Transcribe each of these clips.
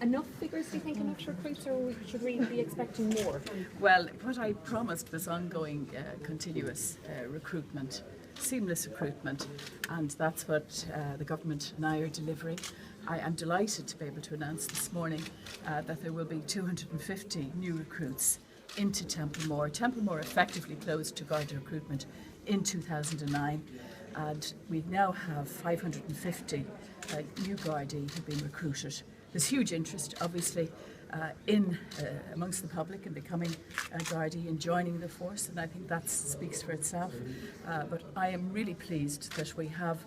enough figures, do you think, enough recruits, or should we be expecting more? Well, what I promised was ongoing continuous recruitment, seamless recruitment, and that's what the government and I are delivering. I am delighted to be able to announce this morning that there will be 250 new recruits into Templemore. Templemore effectively closed to Garda recruitment in 2009, and we now have 550 new Gardaí who've been recruited. There's huge interest, obviously, amongst the public in becoming a Gardaí and joining the force, and I think that speaks for itself. But I am really pleased that we have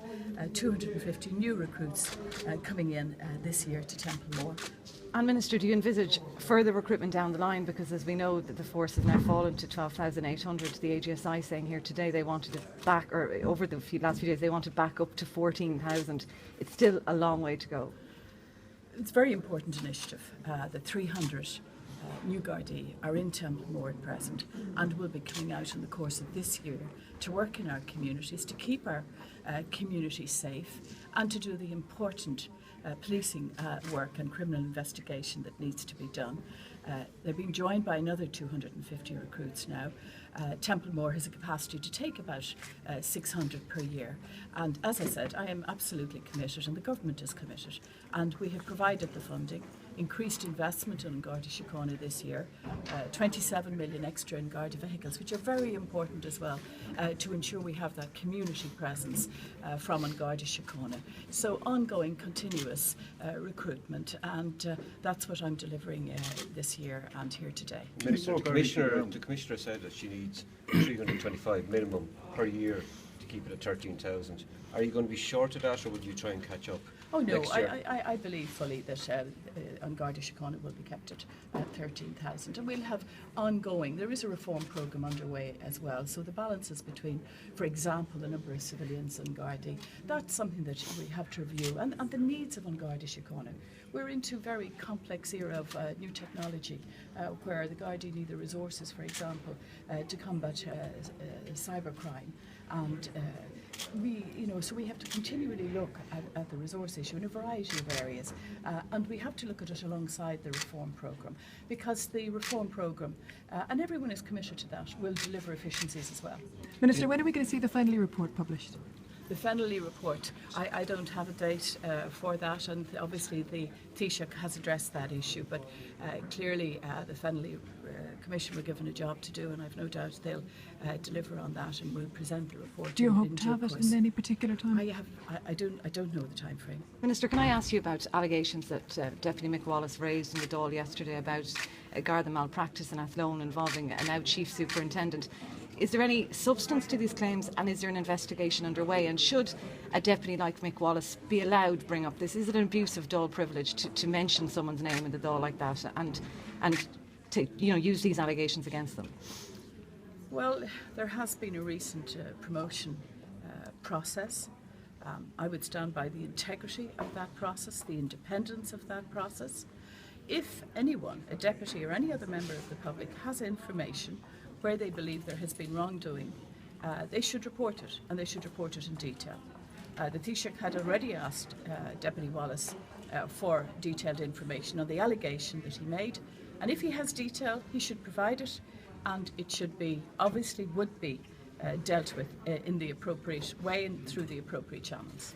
250 new recruits coming in this year to Templemore. And Minister, do you envisage further recruitment down the line? Because as we know that the force has now fallen to 12,800. The AGSI saying here today they wanted it back, or over the last few days they wanted back up to 14,000. It's still a long way to go. It's a very important initiative. The 300 new Gardaí are in Templemore at present and will be coming out in the course of this year to work in our communities, to keep our communities safe, and to do the important policing work and criminal investigation that needs to be done. They're being joined by another 250 recruits now. Templemore has a capacity to take about 600 per year, and as I said, I am absolutely committed, and the government is committed, and we have provided the funding, increased investment in Garda Síochána this year, 27 million extra in Garda vehicles, which are very important as well to ensure we have that community presence from Garda Síochána. So ongoing, continuous recruitment, and that's what I'm delivering this year and here today. Minister, the Commissioner said that she needs 325 minimum per year to keep it at 13,000. Are you going to be short of that, or will you try and catch up? Oh no, next year? I believe fully that Garda Síochána will be kept at 13,000, and we'll have ongoing. There is a reform programme underway as well, so the balances between, for example, the number of civilians and Gardaí, that's something that we have to review, and the needs of Garda Síochána. We're into a very complex era of new technology, where the Gardaí need the resources, for example, to combat cybercrime, and so we have to continually look at the resource issue in a variety of areas, and we have to look at it alongside the reform programme, because the reform programme, and everyone is committed to that, will deliver efficiencies as well. Minister, when are we going to see the Fennelly report published? The Fennelly report, I don't have a date for that, and obviously the Taoiseach has addressed that issue, but clearly the Fennelly Commission were given a job to do, and I've no doubt they'll deliver on that and will present the report. Do you hope to have it in any particular time? I don't know the time frame. Minister, can I ask you about allegations that Deputy Mick Wallace raised in the Dáil yesterday about Garda malpractice in Athlone involving a now Chief Superintendent? Is there any substance to these claims, and is there an investigation underway? And should a deputy like Mick Wallace be allowed to bring up this? Is it an abuse of Dáil privilege to mention someone's name in the Dáil like that and to use these allegations against them? Well, there has been a recent promotion process. I would stand by the integrity of that process, the independence of that process. If anyone, a deputy or any other member of the public, has information where they believe there has been wrongdoing, they should report it, and they should report it in detail. The Taoiseach had already asked Deputy Wallace for detailed information on the allegation that he made, and if he has detail, he should provide it, and it should be, obviously would be, dealt with in the appropriate way and through the appropriate channels.